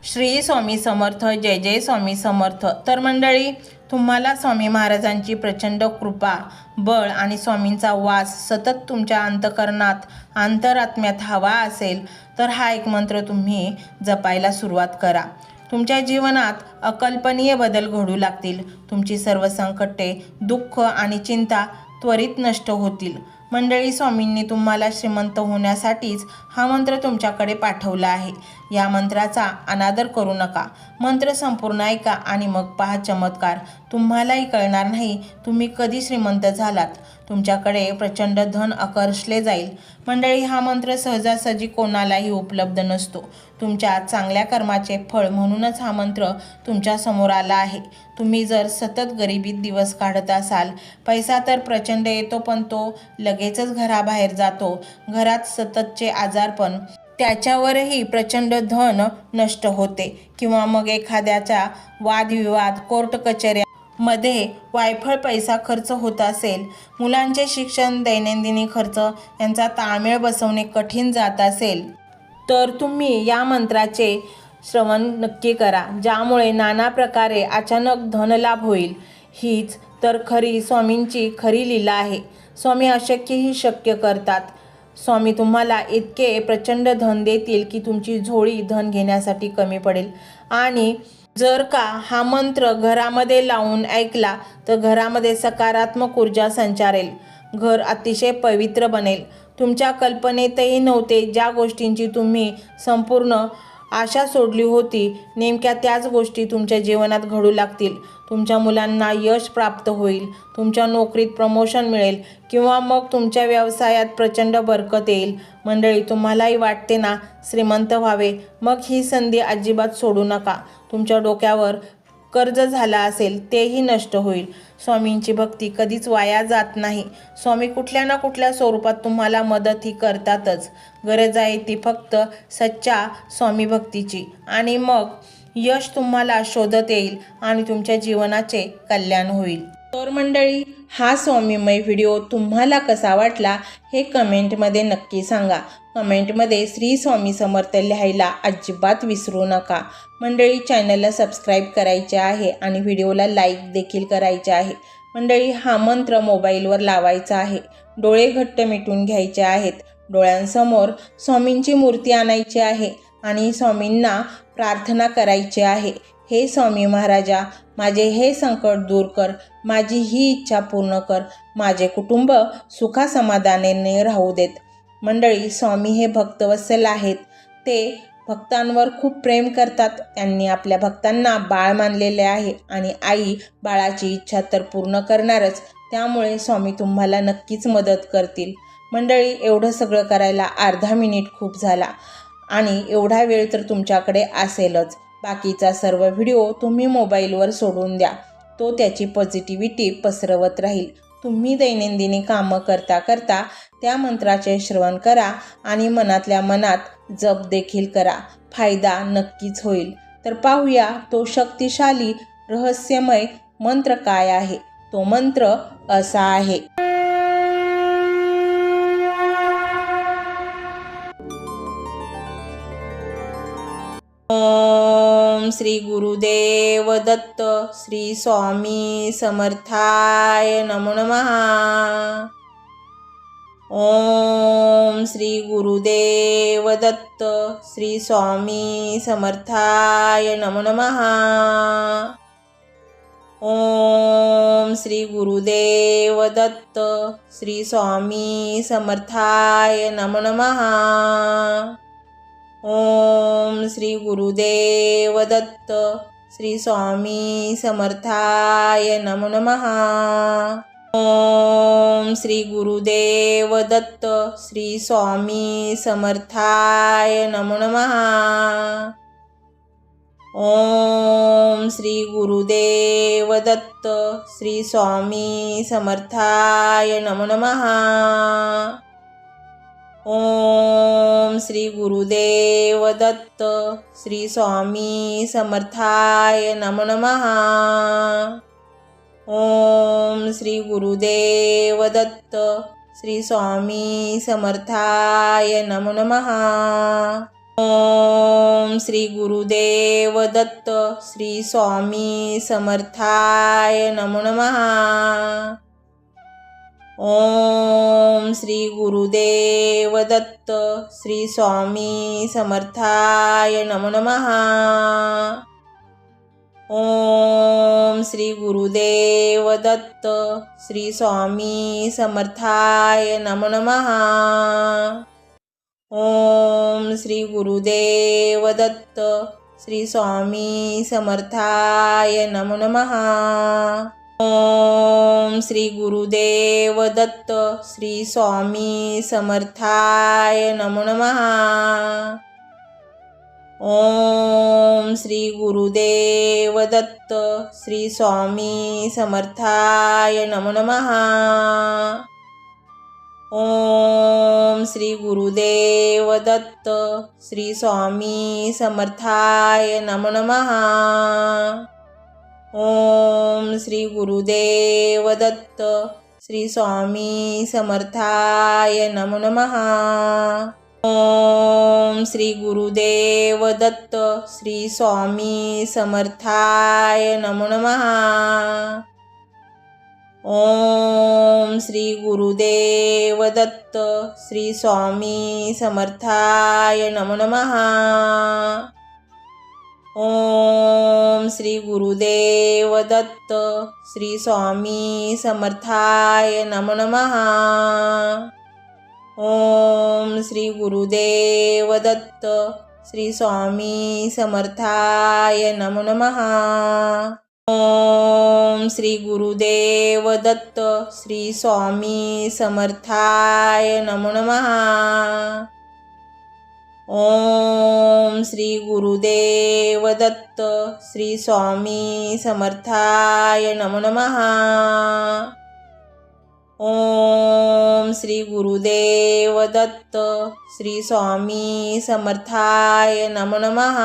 श्री स्वामी समर्थ. जय जय स्वामी समर्थ. तर मंडळी, तुम्हाला स्वामी महाराजांची प्रचंड कृपा, बळ आणि स्वामींचा वास सतत तुमच्या अंतःकरणात, अंतरात्म्यात हवा असेल तर हा एक मंत्र तुम्ही जपायला सुरुवात करा. तुमच्या जीवनात अकल्पनीय बदल घडू लागतील. तुमची सर्व संकटे, दुःख आणि चिंता त्वरित नष्ट होतील. मंडळी, स्वामींनी तुम्हाला श्रीमंत होण्यासाठीच हा मंत्र तुमच्याकडे पाठवला आहे. या मंत्राचा अनादर करू नका. मंत्र संपूर्ण ऐका आणि मग पहा चमत्कार. तुम्हालाही कळणार नाही तुम्ही कधी श्रीमंत झालात. तुमच्याकडे प्रचंड धन आकर्षले जाईल. मंडळी, हा मंत्र सहजासहजी कोणालाही उपलब्ध नसतो. तुमच्या चांगल्या कर्माचे फळ म्हणूनच हा मंत्र तुमच्या समोर आला आहे. तुम्ही जर सतत गरिबीत दिवस काढत असाल, पैसा तर प्रचंड येतो पण तो लगेचच घराबाहेर जातो, घरात सततचे आजारपण, त्याच्यावरही प्रचंड धन नष्ट होते, किंवा मग एखाद्याचा वादविवाद, कोर्ट कचेऱ्या मध्ये वायफळ पैसा खर्च होत असेल, मुलांचे शिक्षण, दैनंदिनी खर्च यांचा ताळमेळ बसवणे कठीण जात असेल, तर तुम्ही या मंत्राचे श्रवण नक्की करा, ज्यामुळे नाना प्रकारे अचानक धनलाभ होईल. हीच तर खरी स्वामींची खरी लीला आहे. स्वामी अशक्यही शक्य करतात. स्वामी तुम्हाला इतके प्रचंड धन देतील की तुमची झोळी धन घेण्यासाठी कमी पडेल. आणि जर का हा मंत्र घरामध्ये लावून ऐकला तर घरामध्ये सकारात्मक ऊर्जा संचारेल. घर अतिशय पवित्र बनेल. तुमच्या कल्पनेतही नव्हते ज्या गोष्टींची तुम्ही संपूर्ण आशा सोडली होती, नेमक्या त्याच गोष्टी तुमच्या जीवनात घडू लागतील. तुमच्या मुलांना यश प्राप्त होईल, तुमच्या नोकरीत प्रमोशन मिळेल, किंवा मग तुमच्या व्यवसायात प्रचंड बरकत येईल. मंडळी, तुम्हालाही वाटते ना श्रीमंत व्हावे, मग ही संधी अजिबात सोडू नका. तुमच्या डोक्यावर कर्ज झाला असेल तेही नष्ट होईल. स्वामींची भक्ती कधीच वाया जात नाही. स्वामी कुठल्या ना कुठल्या स्वरूपात तुम्हाला मदतही करतातच. गरज आहे ती फक्त सच्चा स्वामी भक्तीची, आणि मग यश तुम्हाला शोधत येईल आणि तुमच्या जीवनाचे कल्याण होईल. तर मंडळी, हा स्वामीमय व्हिडिओ तुम्हाला कसा वाटला हे कमेंटमध्ये नक्की सांगा. कमेंटमध्ये श्री स्वामी समर्थ लिहायला अजिबात विसरू नका. मंडळी, चॅनलला सबस्क्राईब करायचे आहे आणि व्हिडिओला लाईक देखील करायचे आहे. मंडळी, हा मंत्र मोबाईलवर लावायचा आहे. डोळे घट्ट मिटून घ्यायचे आहेत. डोळ्यांसमोर स्वामींची मूर्ती आणायची आहे आणि स्वामींना प्रार्थना करायची आहे. हे स्वामी महाराजा, माझे हे संकट दूर कर, माझी ही इच्छा पूर्ण कर, माझे कुटुंब सुखासमाधानाने राहू देत. मंडळी, स्वामी हे भक्तवत्सल आहेत. ते भक्तांवर खूप प्रेम करतात. त्यांनी आपल्या भक्तांना बाळ मानलेले आहे आणि आई बाळाची इच्छा तर पूर्ण करणारच. त्यामुळे स्वामी तुम्हाला नक्कीच मदत करतील. मंडळी, एवढं सगळं करायला अर्धा मिनिट खूप झाला आणि एवढा वेळ तर तुमच्याकडे असेलच. बाकीचा सर्व व्हिडिओ तुम्ही मोबाईलवर सोडून द्या. तो त्याची पॉझिटिव्हिटी पसरवत राहील. तुम्ही दैनंदिनी कामं करता करता त्या मंत्राचे श्रवण करा आणि मनातल्या मनात जप देखील करा. फायदा नक्कीच होईल. तर पाहूया तो शक्तिशाली रहस्यमय मंत्र काय आहे. तो मंत्र असा आहे. ओम श्री गुरुदेव दत्त श्री स्वामी समर्थाय नमो नमः. ओम श्री गुरुदेव दत्त श्री स्वामी समर्थाय नमो नमः. ओम श्री गुरुदेव दत्त श्री स्वामी समर्थाय नमो नमः. ओम श्री गुरुदेव दत्त श्री स्वामी समर्थाय नमो नमः. ओम श्री गुरुदेव दत्त श्री स्वामी समर्थाय नमो नमः. ओम श्री गुरुदेव दत्त श्री स्वामी समर्थाय नमो नमः. ओम श्री गुरुदेव दत्त श्री स्वामी समर्थाय नमो नमः. ओम श्री गुरुदेव दत्त श्री स्वामी समर्थाय नमो नमः. ओम श्री गुरुदेव दत्त श्री स्वामी समर्थाय नमो नमः। ओम श्री गुरुदेव दत्त श्री स्वामी समर्थाय नमो नमः। ओम श्री गुरुदेव दत्त श्री स्वामी समर्थाय नमो नमः। ओम श्री गुरुदेव दत्त श्री स्वामी समर्थाय नमो नमः। ओम श्री गुरुदेव दत्त श्री स्वामी समर्थाय नमो नमः। ओम श्री गुरुदेव दत्त श्री स्वामी समर्थाय नमो नमः। ओम श्री गुरुदेव दत्त श्री स्वामी समर्थाय नमो नमः। ओम श्री गुरुदेव दत्त श्री स्वामी समर्थाय नमो नमः। ओम श्री गुरुदेव दत्त श्री स्वामी समर्थाय नमो नमः। ओम श्री गुरुदेव दत्त श्री स्वामी समर्थाय नमो नमः। ओम श्री गुरुदेव दत्त श्री स्वामी समर्थाय नमो नमः। ओम श्री गुरुदेव दत्त श्री स्वामी समर्थाय नमो नमः। ओम श्री गुरुदेव दत्त श्री स्वामी समर्थाय नमो नमः। ओम श्री गुरुदेव दत्त श्री स्वामी समर्थाय नमो नमः। ओम श्री गुरुदेव दत्त श्री स्वामी समर्थाय नमो नमः।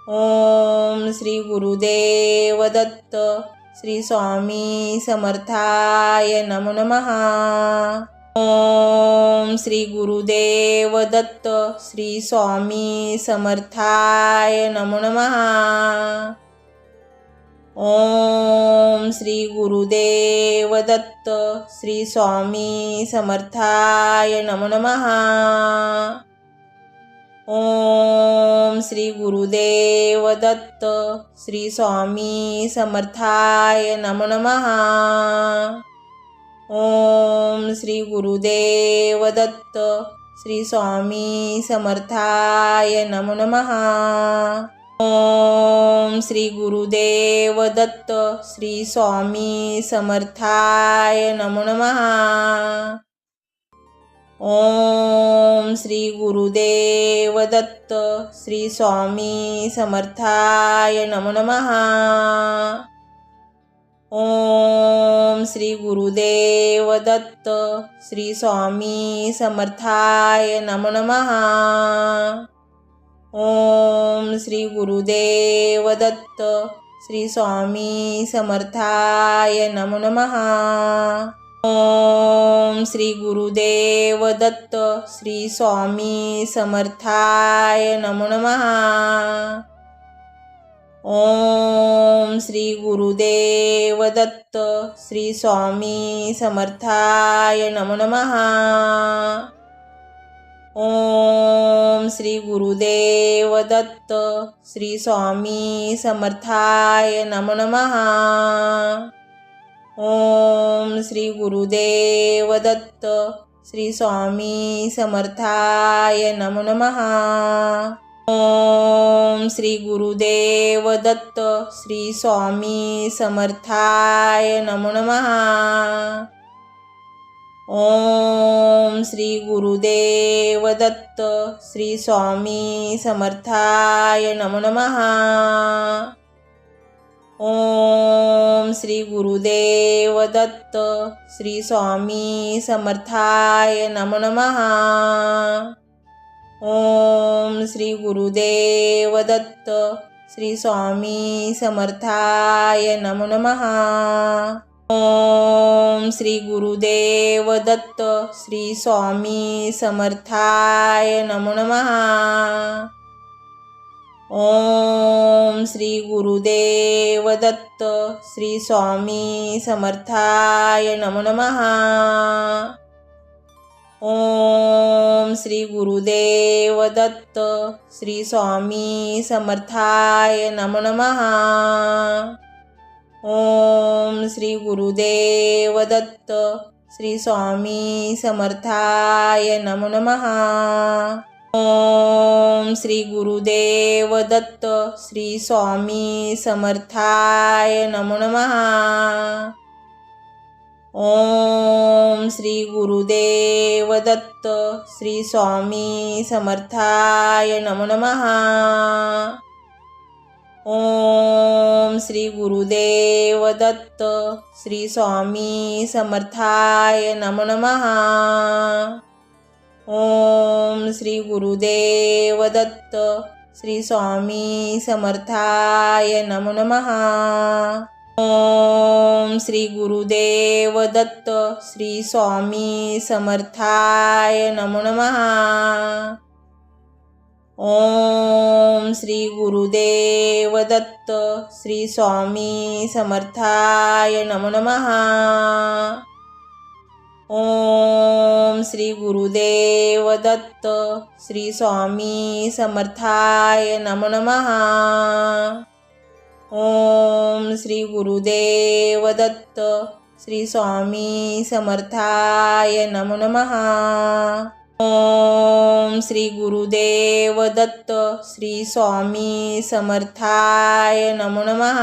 ओम श्री गुरुदेव दत्त श्री स्वामी समर्थाय नमो नमः। ओम श्री गुरुदेव दत्त श्री स्वामी समर्थाय नमो नमः। ओम श्री गुरुदेव दत्त श्री स्वामी समर्थाय नमो नमः। ओम श्री गुरुदेव दत्त श्री स्वामी समर्थाय नमो नमः। ओम श्री गुरुदेव दत्त श्री स्वामी समर्थाय नमो नमः। ओम श्री गुरुदेव दत्त श्री स्वामी समर्थाय नमो नमः। ओम श्री गुरुदेव दत्त श्री स्वामी समर्थाय नमो नमः। ओम श्री गुरुदेव दत्त श्री स्वामी समर्थाय नमो नमः। ओम श्री गुरुदेव दत्त श्री स्वामी समर्थाय नमो नमः। ओम श्री गुरुदेव दत्त श्री स्वामी समर्थाय नमो नमः। ओम श्री गुरुदेव दत्त श्री स्वामी समर्थाय नमो नमः। ओम श्री गुरुदेव दत्त श्री स्वामी समर्थाय नमो नमः। ओम श्री गुरुदेव दत्त श्री स्वामी समर्थाय नमो नमः। ओम श्री गुरुदेव दत्त श्री स्वामी समर्थाय नमो नमः। ओम श्री गुरुदेव दत्त श्री स्वामी समर्थाय नमो नमः। ओम श्री गुरुदेव दत्त श्री स्वामी समर्थाय नमो नमः। ओम श्री गुरुदेव दत्त श्री स्वामी समर्थाय नमो नमः। ओम श्री गुरुदेव दत्त श्री स्वामी समर्थाय नमो नमः। ओम श्री गुरुदेव दत्त श्री स्वामी समर्थाय नमो नमः। ओम श्री गुरुदेव दत्त श्री स्वामी समर्थाय नमो नमः। ओम श्री गुरुदेव दत्त श्री स्वामी समर्थाय नमो नमः। ओम श्री गुरुदेव दत्त श्री स्वामी समर्थाय नमो नमः। ओम श्री गुरुदेव दत्त श्री स्वामी समर्थाय नमो नमः। ओम श्री गुरुदेव दत्त श्री स्वामी समर्थाय नमो नमः। ओम श्री गुरुदेव दत्त श्री स्वामी समर्थाय नमो नमः। ओम श्री गुरुदेव दत्त श्री स्वामी समर्थाय नमो नमः। ओम श्री गुरुदेव दत्त श्री स्वामी समर्थाय नमो नमः। ओम श्री गुरुदेव दत्त श्री स्वामी समर्थाय नमो नमः। ओम श्री गुरुदेव दत्त श्री स्वामी समर्थाय नमो नमः। ओम श्री गुरुदेव दत्त श्री स्वामी समर्थाय नमो नमः।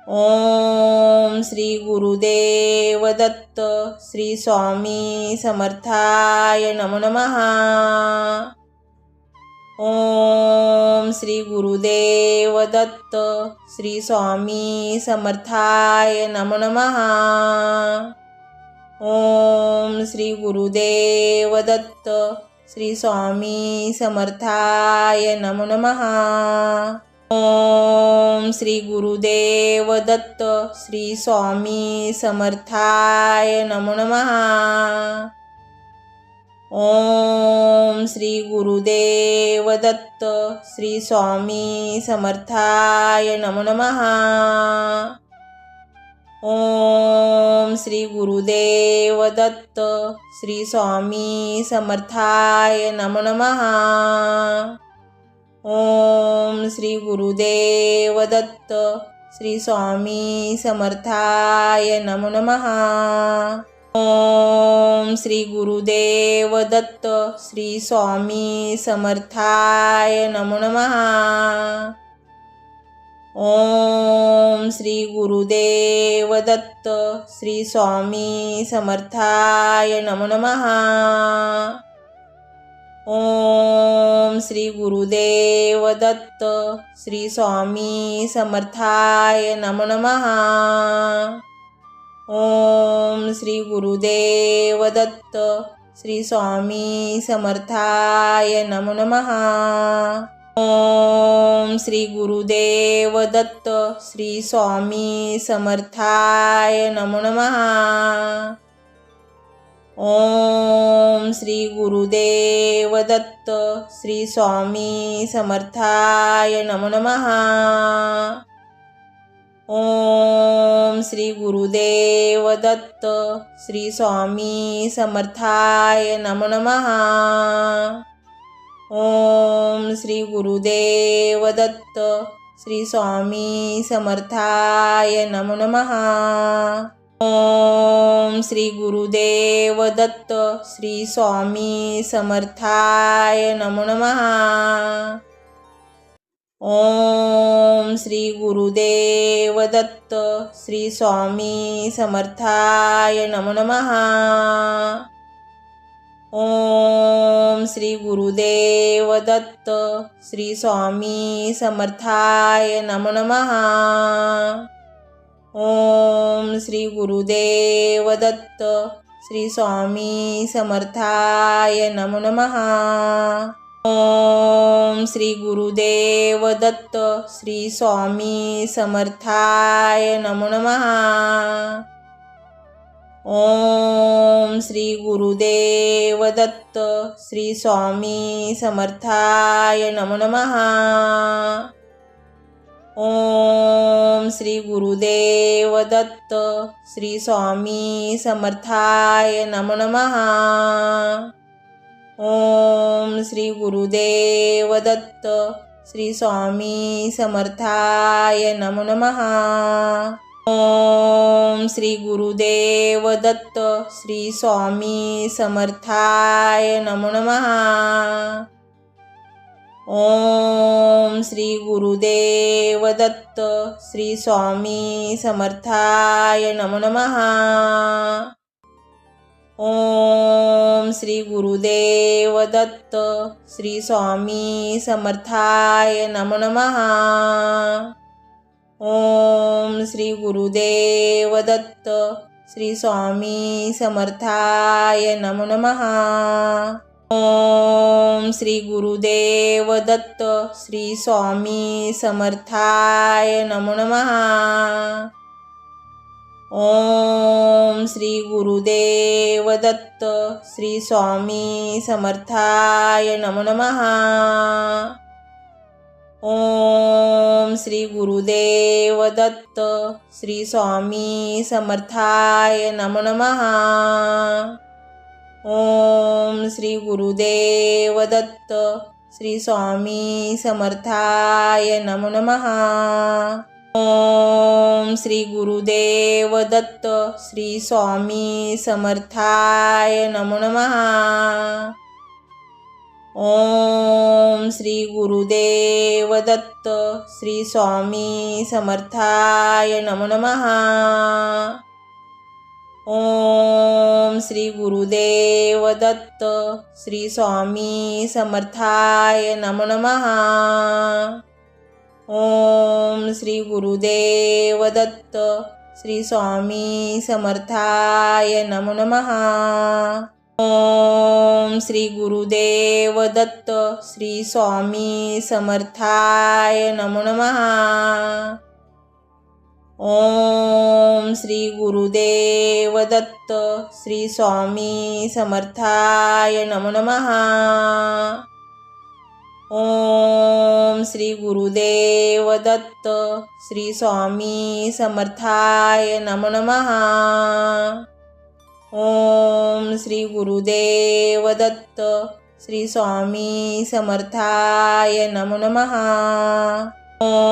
ओम श्री गुरुदेव दत्त श्री स्वामी समर्थाय नमो नमः। ओम श्री गुरुदेव दत्त श्री स्वामी समर्थाय नमो नमः। ओम श्री गुरुदेव दत्त श्री स्वामी समर्थाय नमो नमः। ओम श्री गुरुदेव दत्त श्री स्वामी समर्थाय नमो नमः। ओम श्री गुरुदेव दत्त श्री स्वामी समर्थाय नमो नमः। ओम श्री गुरुदेव दत्त श्री स्वामी समर्थाय नमो नमः। ओम श्री गुरुदेव दत्त श्री स्वामी समर्थाय नमो नमः। ओम श्री गुरुदेव दत्त श्री स्वामी समर्थाय नमो नमः। ओम श्री गुरुदेव दत्त श्री स्वामी समर्थाय नमो नमः। ओम श्री गुरुदेव दत्त श्री स्वामी समर्थाय नमो नमः। ओम श्री गुरुदेव दत्त श्री स्वामी समर्थाय नमो नमः। ओम श्री गुरुदेव दत्त श्री स्वामी समर्थाय नमो नमः। ओम श्री गुरुदेव दत्त श्री स्वामी समर्थाय नमो नमः। ओम श्री गुरुदेव दत्त श्री स्वामी समर्थाय नमो नमः। ओम श्री गुरुदेव दत्त श्री स्वामी समर्थाय नमो नमः। ओम श्री गुरुदेव दत्त श्री स्वामी समर्थाय नमो नमः। ओम श्री गुरुदेव दत्त श्री स्वामी समर्थाय नमो नमः। ओम श्री गुरुदेव दत्त श्री स्वामी समर्थाय नमो नमः। ओम श्री गुरुदेव दत्त श्री स्वामी समर्थाय नमो नमः। ओम श्री गुरुदेव दत्त श्री स्वामी समर्थाय नमो नमः। ओम श्री गुरुदेव दत्त श्री स्वामी समर्थाय नमो नमः। ओम श्री गुरुदेव दत्त श्री स्वामी समर्थाय नमो नमः। ओम श्री गुरुदेव दत्त श्री स्वामी समर्थाय नमो नमः। ओम श्री गुरुदेव दत्त श्री स्वामी समर्थाय नमो नमः। ओम श्री गुरुदेव दत्त श्री स्वामी समर्थाय नमो नमः। ओम श्री गुरुदेव दत्त श्री स्वामी समर्थाय नमो नमः। ओम श्री गुरुदेव दत्त श्री स्वामी समर्थाय नमो नमः। ओम श्री गुरुदेव दत्त श्री स्वामी समर्थाय नमो नमः। ओम श्री गुरुदेव दत्त श्री स्वामी समर्थाय नमो नमः। ओम श्री गुरुदेव दत्त श्री स्वामी समर्थाय नमो नमः। ओम श्री गुरुदेव दत्त श्री स्वामी समर्थाय नमो नमः। ओम श्री गुरुदेव दत्त श्री स्वामी समर्थाय नमो नमः। ओम श्री गुरुदेव दत्त श्री स्वामी समर्थाय नमो नमः। ओम श्री गुरुदेव दत्त श्री स्वामी समर्थाय नमो नमः। ओम श्री गुरुदेव दत्त श्री स्वामी समर्थाय नमो नमः। ओम श्री गुरुदेव दत्त श्री स्वामी समर्थाय नमो नमः। ओम श्री गुरुदेव दत्त श्री स्वामी समर्थाय नमो नमः। ओम श्री गुरुदेव दत्त श्री स्वामी समर्थाय नमो नमः। ओम श्री गुरुदेव दत्त श्री स्वामी समर्थाय नमो नमः।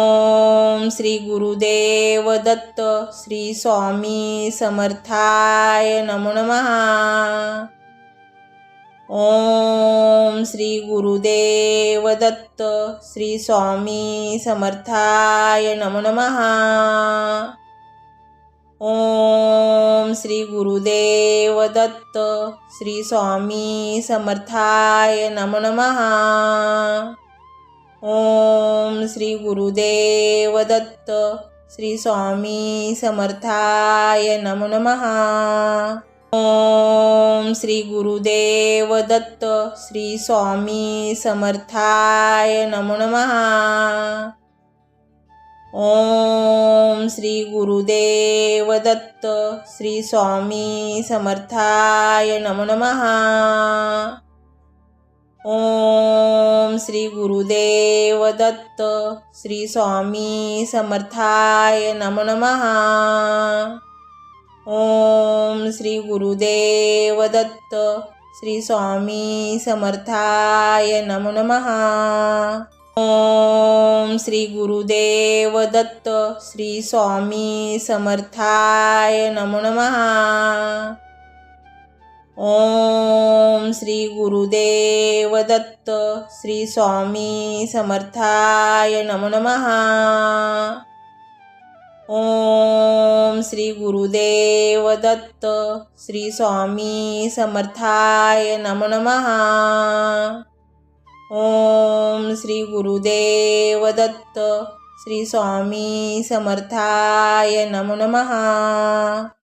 ओम श्री गुरुदेव दत्त श्री स्वामी समर्थाय नमो नमः। ओम श्री गुरुदेव दत्त श्री स्वामी समर्थाय नमो नमः। ओम श्री गुरुदेव दत्त श्री स्वामी समर्थाय नमो नमः। ओम श्री गुरुदेव दत्त श्री स्वामी समर्थाय नमो नमः। ओम श्री गुरुदेव दत्त श्री स्वामी समर्थाय नमो नमः। ओम श्री गुरुदेव दत्त श्री स्वामी समर्थाय नमो नमः। ओम श्री गुरुदेव दत्त श्री स्वामी समर्थाय नमो नमः। ओम श्री गुरुदेव दत्त श्री स्वामी समर्थाय नमो नमः। ओम श्री गुरुदेव दत्त श्री स्वामी समर्थाय नमो नमः। ओम श्री गुरुदेव दत्त श्री स्वामी समर्थाय नमो नमः। ओम श्री गुरुदेव दत्त श्री स्वामी समर्थाय नमो नमः। ओम श्री गुरुदेव दत्त श्री स्वामी समर्थाय नमो नमः।